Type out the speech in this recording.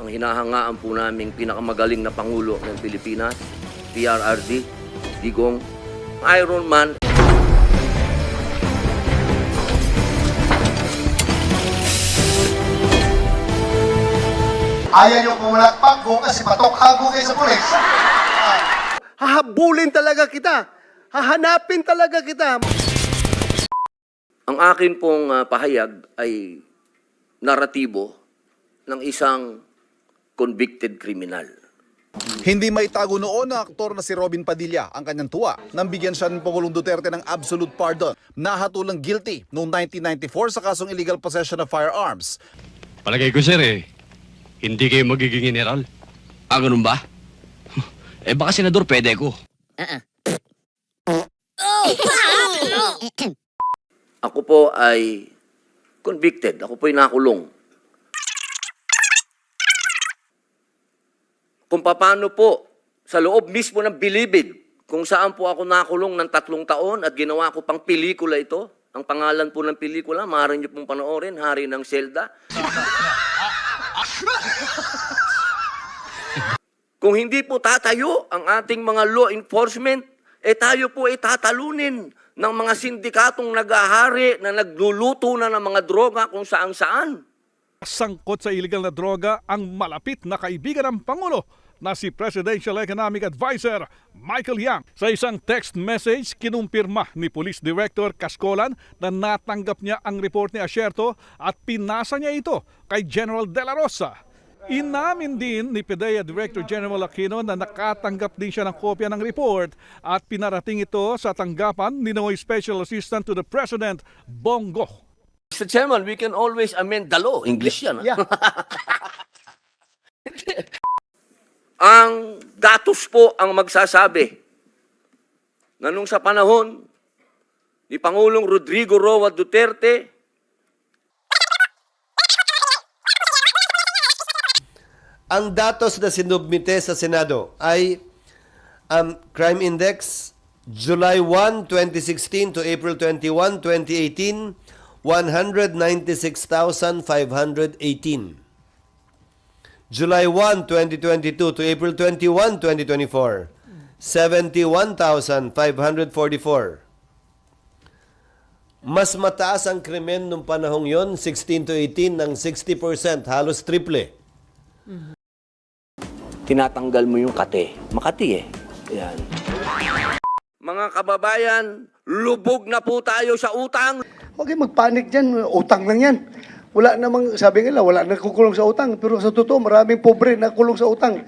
ang hinahangaan po naming pinakamagaling na Pangulo ng Pilipinas, PRRD, Digong, Iron Man. Ayaw nyo pumalakpak kung kasi patok hago kayo sa pulis. Hahabulin talaga kita. Hahanapin talaga kita. Ang akin pong pahayag ay naratibo ng isang convicted criminal. Hindi maitago noon na aktor na si Robin Padilla ang kanyang tuwa nang bigyan siya ng Pangulong Duterte ng absolute pardon. Nahatulang guilty noong 1994 sa kasong illegal possession of firearms. Palagay ko, sir, hindi kayo magiging general. Ah, ganun ba? Baka senador, pwede ko. Ako po ay convicted. Ako po ay nakulong. Kung paano po sa loob mismo ng bilibid kung saan po ako nakulong ng 3 taon at ginawa ko pang pelikula ito. Ang pangalan po ng pelikula, maaari niyo pong panoorin, Hari ng Selda. Kung hindi po tatayo ang ating mga law enforcement, tayo po ay tatalunin ng mga sindikatong nag-ahari na nagluluto na ng mga droga kung saan-saan. Sangkot sa illegal na droga ang malapit na kaibigan ng Pangulo na si Presidential Economic Advisor Michael Yang. Sa isang text message, kinumpirma ni Police Director Cascolan na natanggap niya ang report ni Asierto at pinasa niya ito kay General De La Rosa. Inamin din ni PDEA Director General Aquino na nakatanggap din siya ng kopya ng report at pinarating ito sa tanggapan ni Noy Special Assistant to the President, Bongo. Mr. Chairman, we can always amend the law. English yan. Yeah. Ang datos po ang magsasabi na nung sa panahon ni Pangulong Rodrigo Roa Duterte, ang datos na sinubmite sa Senado ay Crime Index, July 1, 2016 to April 21, 2018, 196,518. July 1, 2022 to April 21, 2024, 71,544. Mas mataas ang krimen nung panahong yon, 16 to 18 ng 60%, halos triple. tinatanggal mo yung kate. Makati eh. Yan. Mga kababayan, lubog na po tayo sa utang. Huwag kayong magpanik dyan. Utang lang yan. Wala namang, sabi nila, wala nakukulong sa utang. Pero sa totoo, maraming pobre na kulong sa utang.